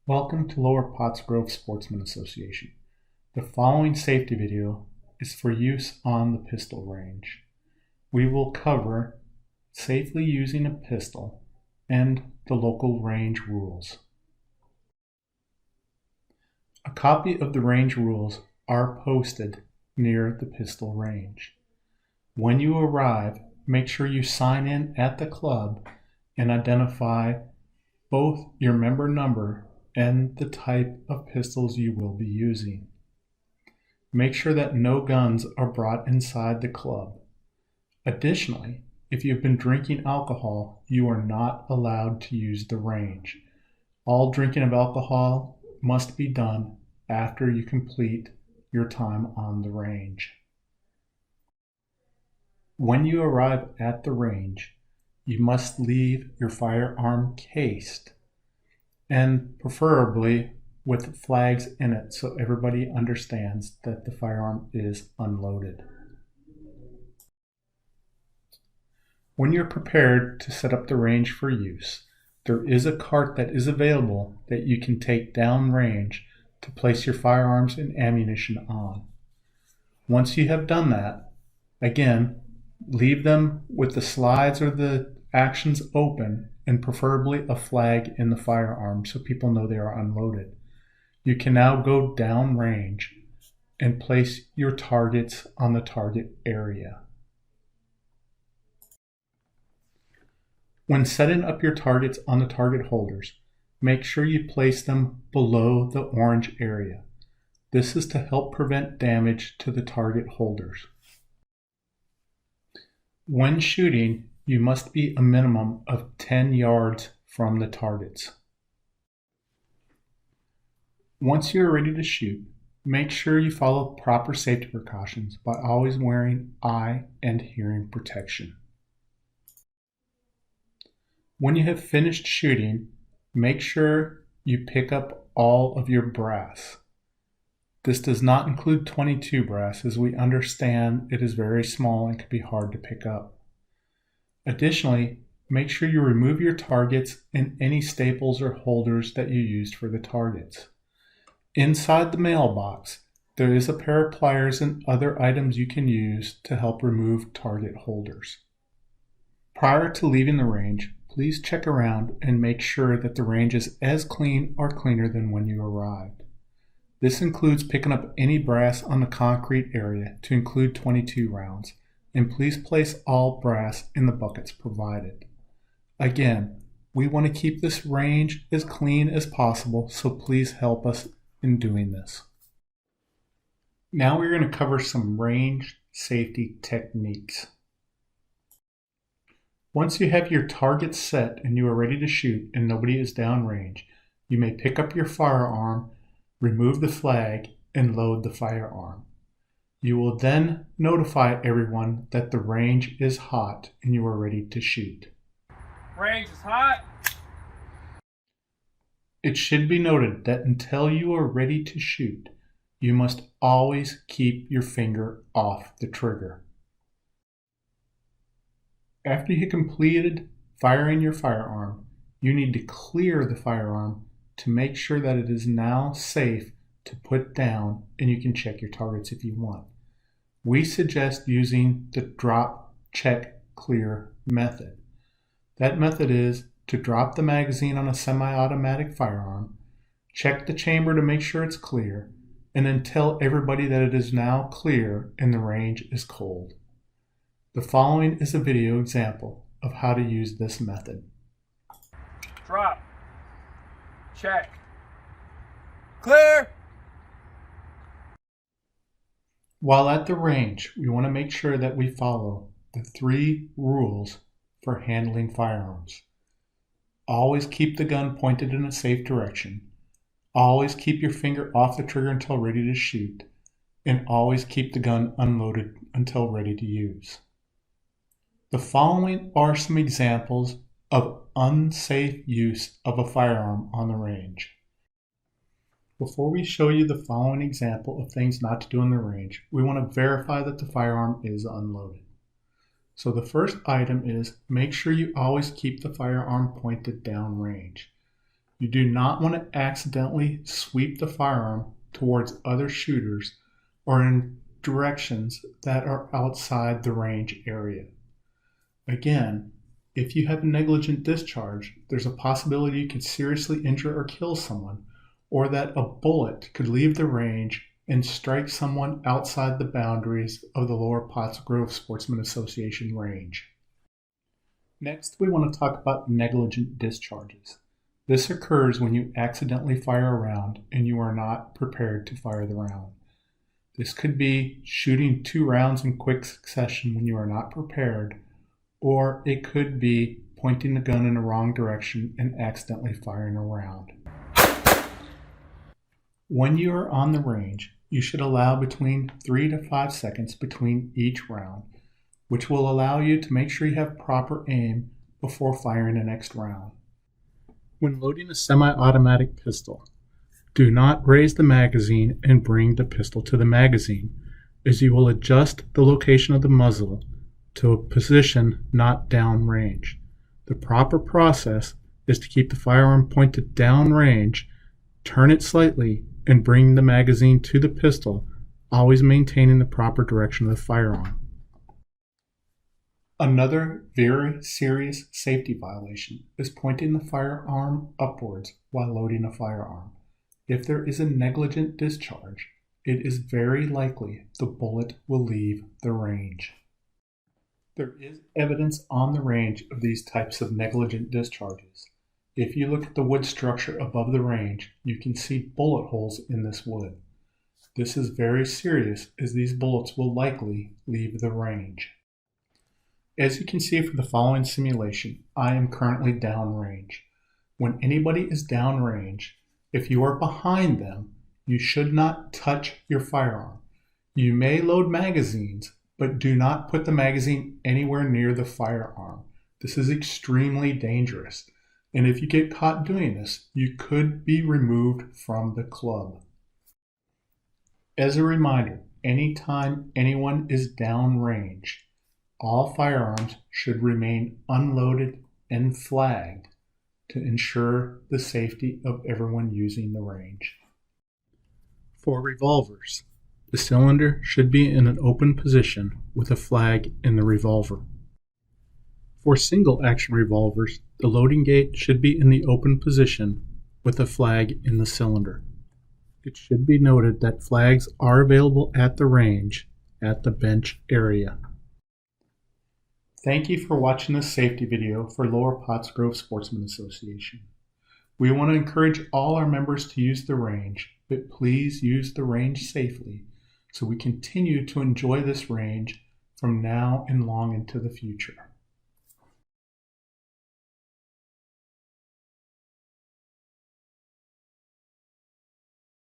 Welcome to Lower Pottsgrove Sportsmen Association. The following safety video is for use on the pistol range. We will cover safely using a pistol and the local range rules. A copy of the range rules are posted near the pistol range. When you arrive, make sure you sign in at the club and identify both your member number and the type of pistols you will be using. Make sure that no guns are brought inside the club. Additionally, if you've been drinking alcohol, you are not allowed to use the range. All drinking of alcohol must be done after you complete your time on the range. When you arrive at the range, you must leave your firearm cased, and preferably with flags in it so everybody understands that the firearm is unloaded. When you're prepared to set up the range for use, there is a cart that is available that you can take downrange to place your firearms and ammunition on. Once you have done that, again, leave them with the slides or the actions open and preferably a flag in the firearm so people know they are unloaded. You can now go downrange and place your targets on the target area. When setting up your targets on the target holders, make sure you place them below the orange area. This is to help prevent damage to the target holders. When shooting, you must be a minimum of 10 yards from the targets. Once you're ready to shoot, make sure you follow proper safety precautions by always wearing eye and hearing protection. When you have finished shooting, make sure you pick up all of your brass. This does not include .22 brass, as we understand it is very small and can be hard to pick up. Additionally, make sure you remove your targets and any staples or holders that you used for the targets. Inside the mailbox, there is a pair of pliers and other items you can use to help remove target holders. Prior to leaving the range, please check around and make sure that the range is as clean or cleaner than when you arrived. This includes picking up any brass on the concrete area to include .22 rounds, and please place all brass in the buckets provided. Again, we want to keep this range as clean as possible, so please help us in doing this. Now we're going to cover some range safety techniques. Once you have your target set and you are ready to shoot and nobody is downrange, you may pick up your firearm, remove the flag, and load the firearm. You will then notify everyone that the range is hot and you are ready to shoot. Range is hot. It should be noted that until you are ready to shoot, you must always keep your finger off the trigger. After you completed firing your firearm, you need to clear the firearm to make sure that it is now safe to put down, and you can check your targets if you want. We suggest using the drop, check, clear method. That method is to drop the magazine on a semi-automatic firearm, check the chamber to make sure it's clear, and then tell everybody that it is now clear and the range is cold. The following is a video example of how to use this method. Drop. Check. Clear. While at the range, we want to make sure that we follow the 3 rules for handling firearms. Always keep the gun pointed in a safe direction. Always keep your finger off the trigger until ready to shoot. And always keep the gun unloaded until ready to use. The following are some examples of unsafe use of a firearm on the range. Before we show you the following example of things not to do in the range, we want to verify that the firearm is unloaded. So the first item is make sure you always keep the firearm pointed downrange. You do not want to accidentally sweep the firearm towards other shooters or in directions that are outside the range area. Again, if you have a negligent discharge, there's a possibility you could seriously injure or kill someone, or that a bullet could leave the range and strike someone outside the boundaries of the Lower Pottsgrove Sportsmen Association range. Next, we want to talk about negligent discharges. This occurs when you accidentally fire a round and you are not prepared to fire the round. This could be shooting 2 rounds in quick succession when you are not prepared, or it could be pointing the gun in the wrong direction and accidentally firing a round. When you are on the range, you should allow between 3 to 5 seconds between each round, which will allow you to make sure you have proper aim before firing the next round. When loading a semi-automatic pistol, do not raise the magazine and bring the pistol to the magazine, as you will adjust the location of the muzzle to a position not downrange. The proper process is to keep the firearm pointed downrange, turn it slightly, and bring the magazine to the pistol, always maintaining the proper direction of the firearm. Another very serious safety violation is pointing the firearm upwards while loading a firearm. If there is a negligent discharge, it is very likely the bullet will leave the range. There is evidence on the range of these types of negligent discharges. If you look at the wood structure above the range, you can see bullet holes in this wood. This is very serious, as these bullets will likely leave the range. As you can see from the following simulation, I am currently downrange. When anybody is downrange, if you are behind them, you should not touch your firearm. You may load magazines, but do not put the magazine anywhere near the firearm. This is extremely dangerous, and if you get caught doing this, you could be removed from the club. As a reminder, anytime anyone is downrange, all firearms should remain unloaded and flagged to ensure the safety of everyone using the range. For revolvers, the cylinder should be in an open position with a flag in the revolver. For single action revolvers, the loading gate should be in the open position with a flag in the cylinder. It should be noted that flags are available at the range at the bench area. Thank you for watching this safety video for Lower Pottsgrove Sportsmen Association. We want to encourage all our members to use the range, but please use the range safely so we continue to enjoy this range from now and long into the future.